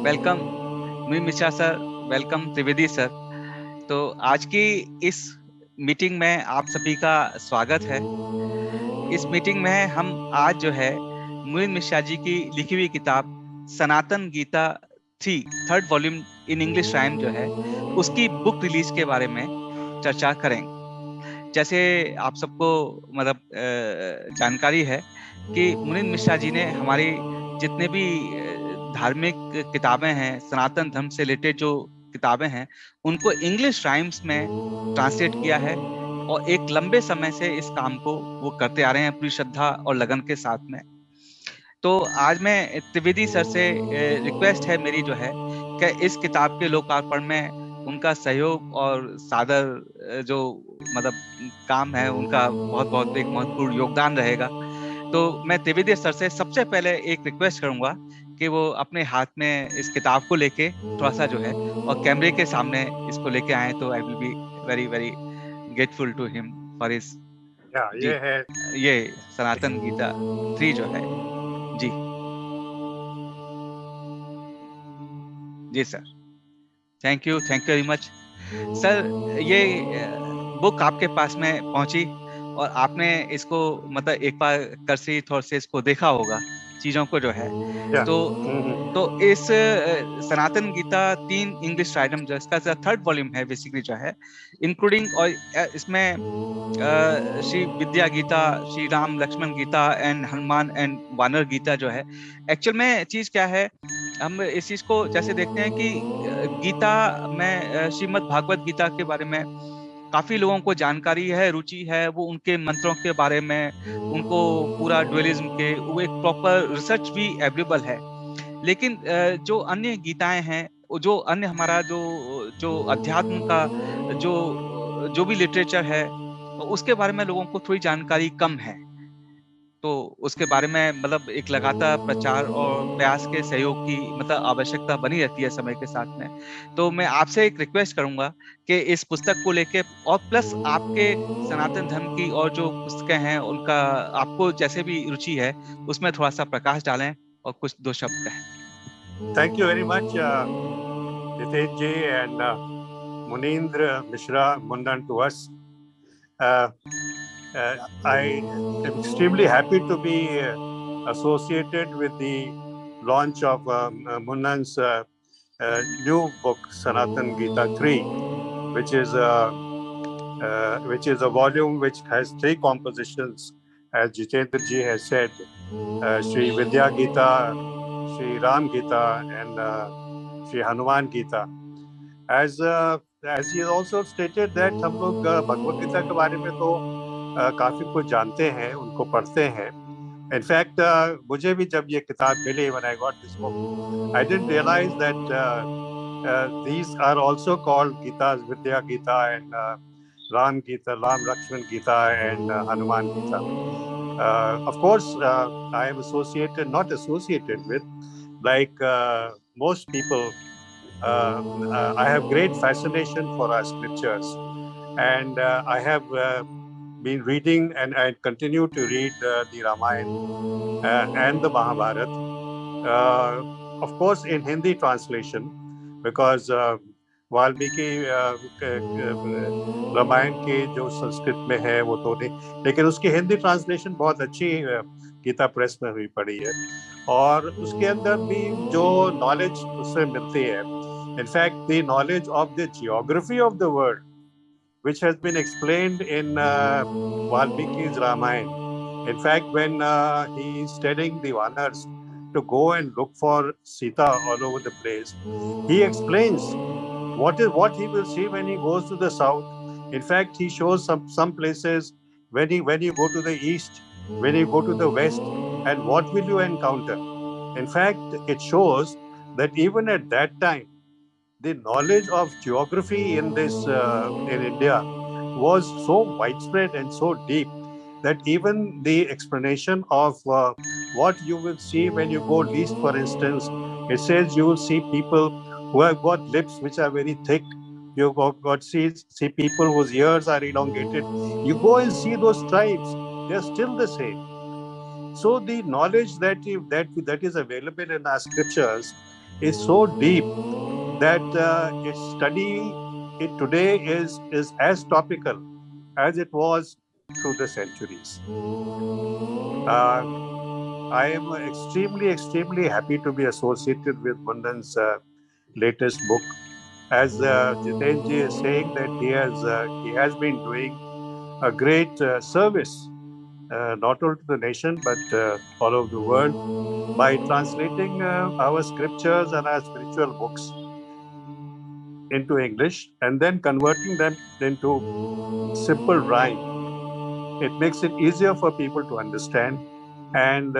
Welcome मी Mishra sir. Welcome Trivedi sir. तो आज की इस मीटिंग में आप सभी का स्वागत है। इस मीटिंग में हम आज जो है मुनीन मिश्रा जी की लिखी हुई किताब Sanatan Gita 3 3rd volume in English rhyme जो है उसकी बुक रिलीज के बारे में चर्चा करेंगे। जैसे आप सबको मतलब जानकारी है कि मुनीन मिश्रा जी ने हमारी जितने भी धार्मिक किताबें हैं, सनातन धर्म से रिलेटेड जो किताबें हैं, उनको इंग्लिश राइम्स में ट्रांसलेट किया है और एक लंबे समय से इस काम को वो करते आ रहे हैं पूरी श्रद्धा और लगन के साथ में। तो आज मैं त्रिवेदी सर से रिक्वेस्ट है मेरी जो है कि इस किताब के लोकार्पण में उनका सहयोग और सादर जो मतलब काम है उनका बहुत बहुत एक महत्वपूर्ण योगदान रहेगा। तो मैं त्रिवेदी सर से सबसे पहले एक रिक्वेस्ट करूंगा कि वो अपने हाथ में इस किताब को लेके थोड़ा सा जो है और कैमरे के सामने इसको लेके आए तो I will be very very grateful to him for his. जी, ये है। ये सनातन गीता 3 जो है। जी जी sir, thank you very much sir. ये बुक आपके पास में पहुंची और आपने इसको मतलब एक बार करसी थोड़ से इसको देखा होगा चीजों को जो है। या तो इस सनातन गीता 3 इंग्लिश राइटम जो इसका 3rd वॉल्यूम है बेसिकली जो है, इंक्लूडिंग और इसमें श्री विद्या गीता, श्री राम लक्ष्मण गीता एंड हनुमान एंड वानर गीता जो है। एक्चुअल में चीज क्या है, हम इस चीज को जैसे देखते हैं कि गीता में श्रीमद् भागवत गीता के बारे में काफी लोगों को जानकारी है, रुचि है, वो उनके मंत्रों के बारे में, उनको पूरा डुअलिज्म के वो एक प्रॉपर रिसर्च भी अवेलेबल है। लेकिन जो अन्य गीताएं हैं, जो अन्य हमारा जो जो अध्यात्म का जो जो भी लिटरेचर है उसके बारे में लोगों को थोड़ी जानकारी कम है। तो उसके बारे में मतलब एक लगातार प्रचार और प्रयास के सहयोग की मतलब आवश्यकता बनी रहती है समय के साथ में। तो मैं आपसे एक रिक्वेस्ट करूंगा कि इस पुस्तक को लेके और प्लस आपके सनातन धर्म की और जो पुस्तकें हैं उनका आपको जैसे भी रुचि है उसमें थोड़ा सा प्रकाश डालें और कुछ दो शब्द कहें। Thank you very much Nitesh ji and Munindra Mishra Mundan to us. I am extremely happy to be associated with the launch of Munan's new book Sanatan Gita 3, which is a volume which has 3 compositions, as Jitendra ji has said, Sri Vidya Gita, Sri Ram Gita, and Sri Hanuman Gita. As he also stated that हम लोग भगवत गीता के बारे में तो काफी कुछ जानते हैं, उनको पढ़ते हैं. In fact, मुझे भी जब ये किताब मिली, when I got this book, I didn't realize that these are also called Gitas, Vidya Gita and Ram Gita, Ram Lakshman Gita and Hanuman Gita. Of course, I am not associated with, like most people. I have great fascination for our scriptures, and I have been reading and I continue to read the Ramayana and the Mahabharata. Of course, in Hindi translation, because Valmiki Ramayan के जो संस्कृत में है वो तो नहीं, लेकिन उसकी Hindi translation बहुत अच्छी गीता प्रेस में हुई पड़ी है, और उसके अंदर भी जो नॉलेज उससे मिलती है, in fact the knowledge of the geography of the world which has been explained in Valmiki's Ramayana. In fact, when he is telling the Vanars to go and look for Sita all over the place, he explains what he will see when he goes to the south. In fact, he shows some places when you go to the east, when you go to the west, and what will you encounter. In fact, it shows that even at that time, the knowledge of geography in India was so widespread and so deep that even the explanation of what you will see when you go east, for instance, it says you will see people who have got lips which are very thick. You got see people whose ears are elongated. You go and see those tribes; they are still the same. So the knowledge that is available in our scriptures is so deep that its study it today is as topical as it was through the centuries. Uh, I am extremely happy to be associated with Mundan's latest book. As Jitenji is saying that he has been doing a great service, not only to the nation but all over the world, by translating our scriptures and our spiritual books into English and then converting them into simple rhyme. It makes it easier for people to understand. And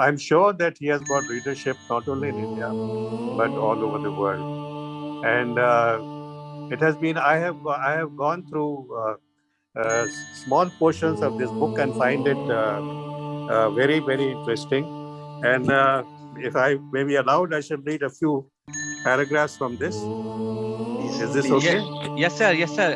I'm sure that he has got readership not only in India, but all over the world. And it has been, I have gone through small portions of this book and find it very interesting. And if I may be allowed, I shall read a few paragraphs from this. Please, Is this Yeah, please. okay? yes, sir. Yes, sir.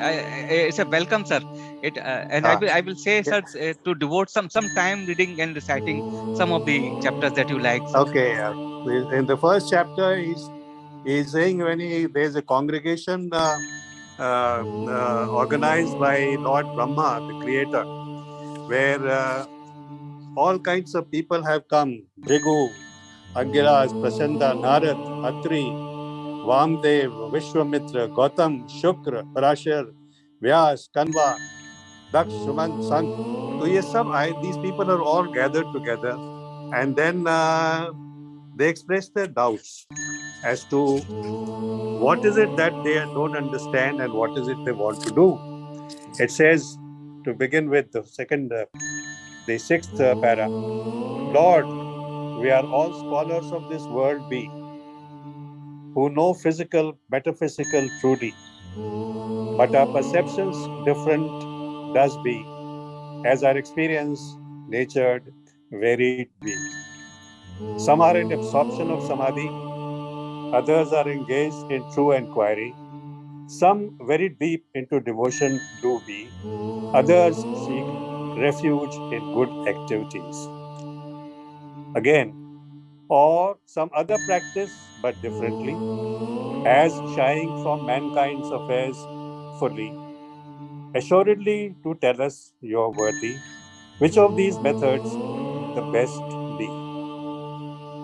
It's a welcome, sir. And Uh, I will say, yeah. sir, to devote some time reading and reciting some of the chapters that you like, sir. Okay. In the first chapter, he's saying when there's a congregation organized by Lord Brahma, the creator, where all kinds of people have come: Bhrigu, Angiras, Prasanda, Narad, Atri, Vamdev, Vishwamitra, Gautam, Shukra, Parashar, Vyas, Kanva, Daksh, Suman, Sant. So these people are all gathered together, and then they express their doubts as to what is it that they don't understand and what is it they want to do. It says, to begin with the sixth para, Lord, we are all scholars of this world be, who know physical, metaphysical truly, but our perceptions different does be, as our experience natured, varied be. Some are in absorption of samadhi, others are engaged in true inquiry, some very deep into devotion do be, others seek refuge in good activities. Again, or some other practice but differently, as shying from mankind's affairs fully, assuredly to tell us your worthy, which of these methods the best be.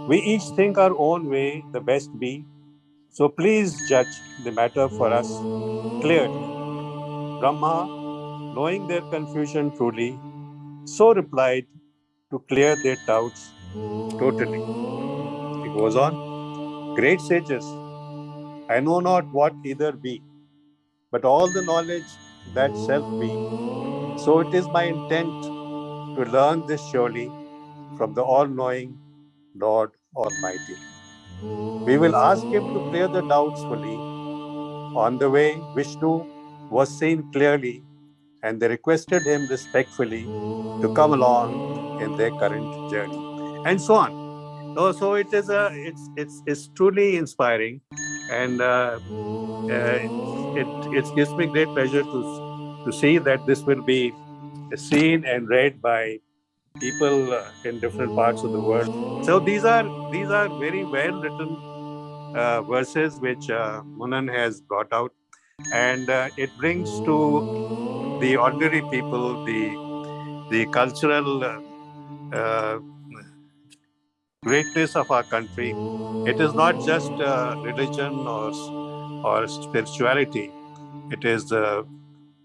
We each think our own way the best be, so please judge the matter for us clearly. Brahma, knowing their confusion truly, so replied to clear their doubts totally. He goes on, great sages, I know not what either be, but all the knowledge that self be. So it is my intent to learn this surely from the all knowing Lord Almighty. We will ask him to clear the doubts fully. On the way, Vishnu was seen clearly, and they requested him respectfully to come along in their current journey, and so on. So it's truly inspiring, and uh, it gives me great pleasure to see that this will be seen and read by people in different parts of the world. So these are very well written verses which Munan has brought out, and it brings to the ordinary people the cultural uh, greatness of our country. It is not just religion or spirituality. It is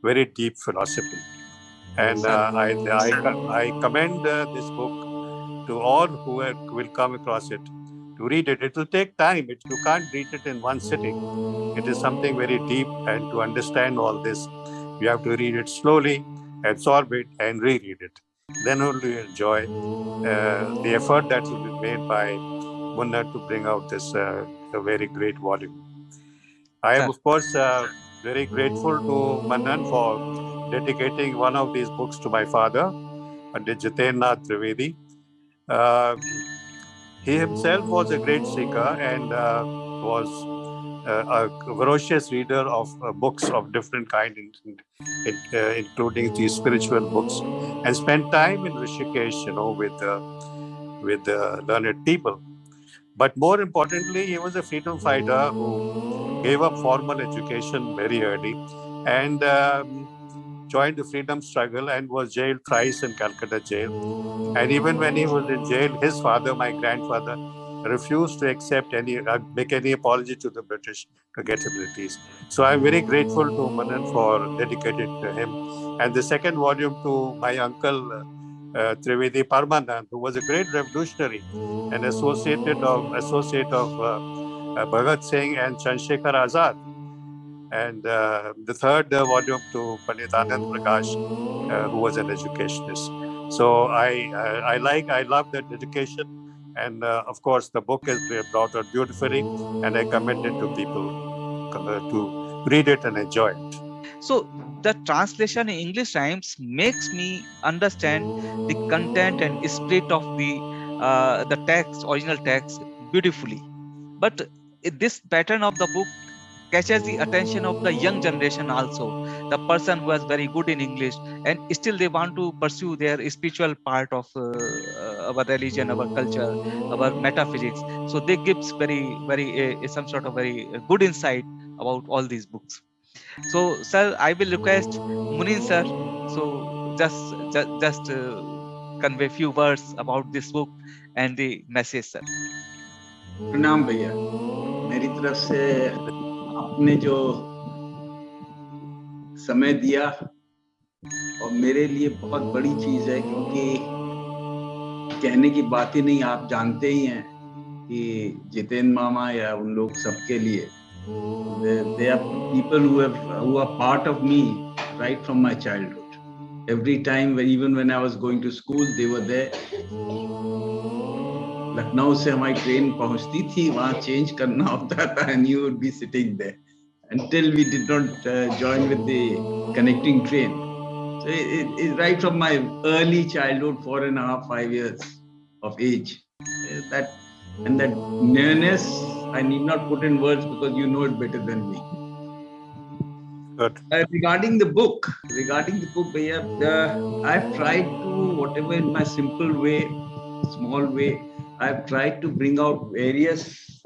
very deep philosophy, and Sir, I commend this book to all who will come across it to read it. It will take time. You can't read it in one sitting. It is something very deep, and to understand all this, you have to read it slowly, absorb it, and reread it. Then only you enjoy the effort that has been made by Munna to bring out this a very great volume. I am, sir, of course, very grateful to Manan for dedicating one of these books to my father, Pandit Satyen Nath Trivedi. Uh, he himself was a great seeker and was a ferocious reader of books of different kind, including these spiritual books, and spent time in Rishikesh, with the learned people. But more importantly, he was a freedom fighter who gave up formal education very early and joined the freedom struggle and was jailed thrice in Calcutta jail. And even when he was in jail, his father, my grandfather, refused to accept make any apology to the British to get him released. So I'm very grateful to Manan for dedicating to him. And the second volume to my uncle Trivedi Parmanand, who was a great revolutionary and associate of Bhagat Singh and Chandrasekhar Azad. And the third volume to Pandit Anand Prakash, who was an educationist. So I love that dedication, and of course the book is brought out beautifully, and I commend it to people to read it and enjoy it. So the translation in English rhymes makes me understand the content and spirit of the text, original text, beautifully. But this pattern of the book catches the attention of the young generation also, the person who is very good in English and still they want to pursue their spiritual part of our religion, our culture, our metaphysics. So they gives very some sort of very good insight about all these books. So sir, I will request Munin sir, so just convey few words about this book and the message, sir. प्रणाम भैया, मेरी तरफ से आपने जो समय दिया और मेरे लिए बहुत बड़ी चीज है, क्योंकि कहने की बात ही नहीं, आप जानते ही हैं कि जितेंद्र मामा या उन लोग सबके लिए they are people who are part of me right from my childhood. Every time, even when I was going to school, they were there. Lucknow से हमारी ट्रेन पहुंचती थी, वहां चेंज करना होता था, and you would be sitting there until we did not join with the connecting train. So right from my early childhood, 4.5, 5 years of age, that nearness I need not put in words because you know it better than me. Good. Regarding the book, Bhaiya, I've tried to, whatever in my simple way, small way, I've tried to bring out various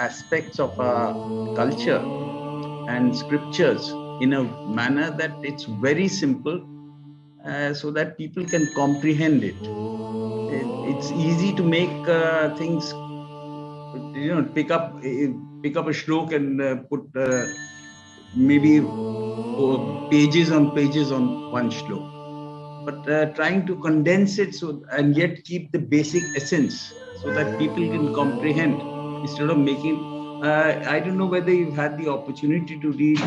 aspects of our culture and scriptures in a manner that it's very simple, so that people can comprehend it. It's easy to make things, pick up a shlok and put maybe pages on pages on one shlok. But trying to condense it and yet keep the basic essence so that people can comprehend instead of making. I don't know whether you've had the opportunity to read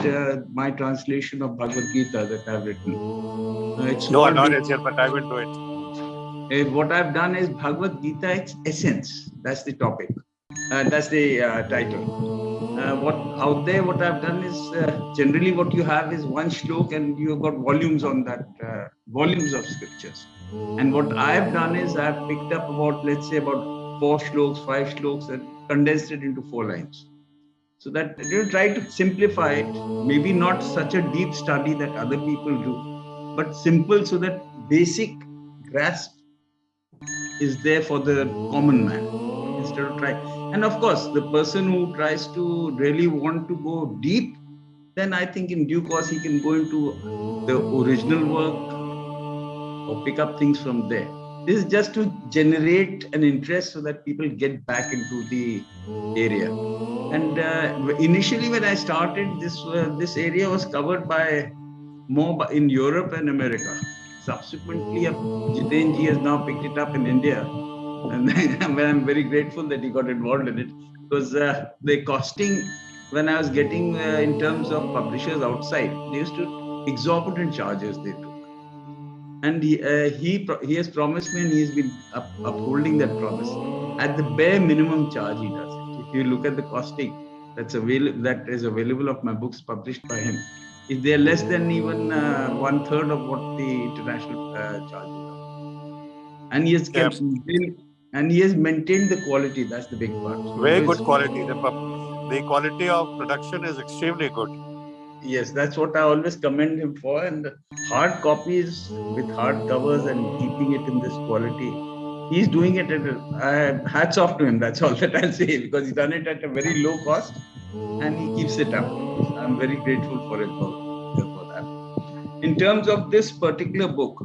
my translation of Bhagavad Gita that I've written. It's No, called not as yet, but I will do it. What I've done is Bhagavad Gita, its essence. That's the topic. That's the title. What I've done is generally what you have is one shlok and you've got volumes on that, volumes of scriptures. And what I've done is I've picked up about, let's say, about 4 shloks, 5 shloks, and condensed it into 4 lines. So that you try to simplify it, maybe not such a deep study that other people do, but simple so that basic grasp is there for the common man instead of trying. And of course, the person who tries to really want to go deep, then I think in due course he can go into the original work or pick up things from there. This is just to generate an interest so that people get back into the area. And initially when I started, this area was covered by more in Europe and America. Subsequently, Jiten ji has now picked it up in India. And I'm very grateful that he got involved in it, because the costing, when I was getting in terms of publishers outside, they used to exorbitant charges they took. And he has promised me, and he's been upholding that promise. At the bare minimum charge, he does it. If you look at the costing that is available of my books published by him, if they're less than even 1/3 of what the international charges are, and he has kept. And he has maintained the quality. That's the big part. Very good quality. The quality of production is extremely good. Yes, that's what I always commend him for. And hard copies with hard covers and keeping it in this quality, he's doing it at hats off to him. That's all that I'll say, because he's done it at a very low cost and he keeps it up. I'm very grateful for him for that. In terms of this particular book,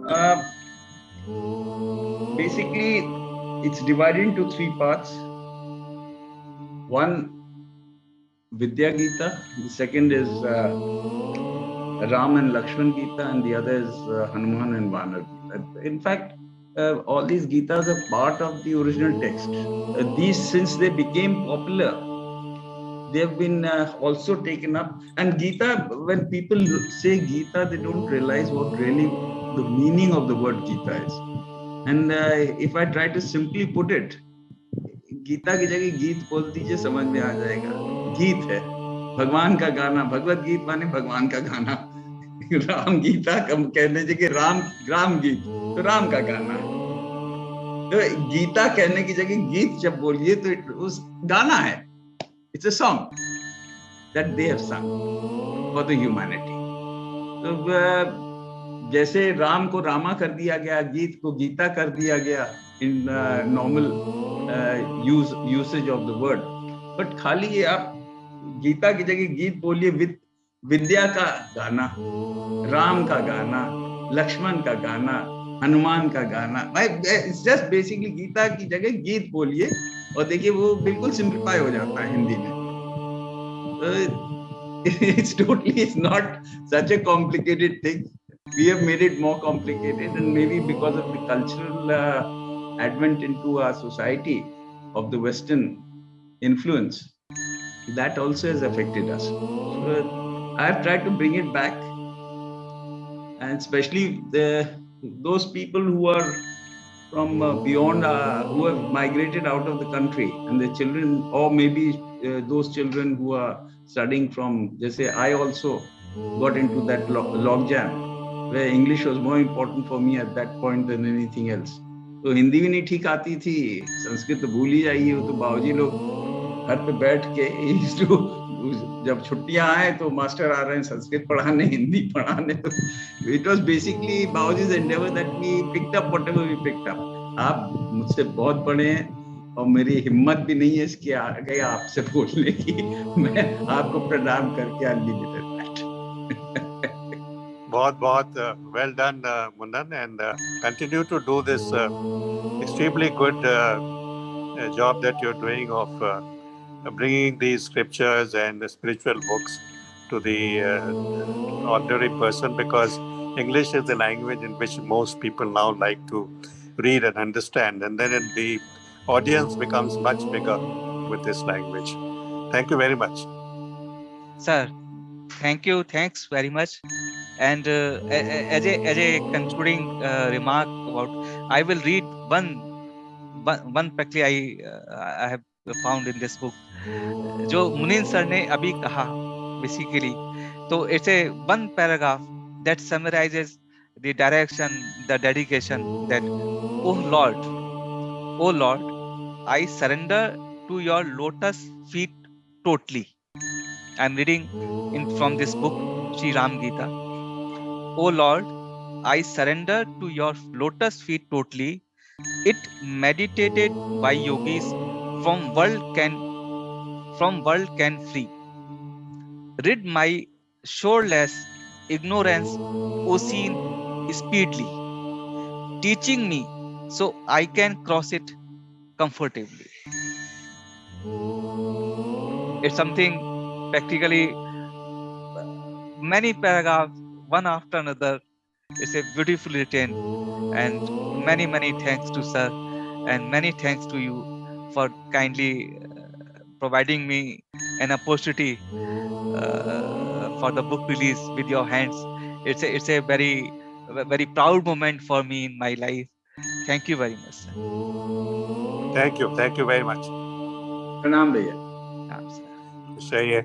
uh, basically it's divided into three parts. One, Vidya Gita. The second is Ram and Lakshman Gita, and the other is Hanuman and Vanar Gita. In fact, all these Gitas are part of the original text. These, since they became popular, they have been also taken up. And Gita, when people say Gita, they don't realize what really the meaning of the word Gita is. And if I try to simply put it, Gita की जगह गीत बोल दीजिए, समझ में आ जाएगा. गीत है, भगवान का गाना. भगवत गीत माने भगवान का गाना. राम गीता कम कहने जगह राम राम गीत, तो राम का गाना है. तो गीता कहने की जगह गीत जब बोलिए तो उस गाना है. It's a song that they have sung for the humanity. तो जैसे राम को रामा कर दिया गया, गीत को गीता कर दिया गया in normal usage of the word. But खाली आप गीता की जगह गीत बोलिए, विद्या का गाना, राम का गाना, लक्ष्मण का गाना, हनुमान का गाना. It's just basically गीता की जगह गीत बोलिए और देखिए वो बिल्कुल सिंप्लीफाई हो जाता है हिंदी में. It's not such a complicated thing. We have made it more complicated, and maybe because of the cultural advent into our society of the Western influence, that also has affected us. So I have tried to bring it back, and especially those people who are from beyond, who have migrated out of the country, and the children, or maybe those children who are studying from, just say, I also got into that logjam where English was more important for me at that point than anything else. तो हिंदी भी नहीं ठीक आती थी, संस्कृत तो भूल ही जाइए. वो तो बाबूजी लोग घर पे बैठ के जब छुट्टियां आए तो मास्टर आ रहे हैं संस्कृत पढ़ाने, हिंदी पढ़ाने. तो it was basically बाबूजी's endeavor that we picked up whatever we picked up. आप मुझसे बहुत बड़े हैं और मेरी हिम्मत भी नहीं है इसके आगे आपसे बोलने की. मैं आपको प्रणाम करके I'll leave it at that. बहुत बहुत well done, Mundan, and continue to do this extremely good job that you're doing of bringing these scriptures and the spiritual books to the ordinary person, because English is the language in which most people now like to read and understand, and then the audience becomes much bigger with this language. Thank you very much. Sir, thank you. Thanks very much. And as a concluding remark about, I will read one practically I have found in this book, जो मुनीन sir ने अभी कहा basically. So it's a one paragraph that summarizes the direction, the dedication, that, oh Lord, I surrender to your lotus feet totally. I'm reading from this book, Sri Ram Gita. Oh Lord, I surrender to your lotus feet totally. It meditated by yogis from world can free. Rid my shoreless ignorance ocean speedily, teaching me so I can cross it comfortably. It's something practically many paragraphs, one after another. It's a beautifully written, and many thanks to sir, and many thanks to you for kindly providing me an opportunity for the book release with your hands. It's a very proud moment for me in my life. Thank you very much, sir. Thank you very much. प्रणाम भैया. Sir. सही है.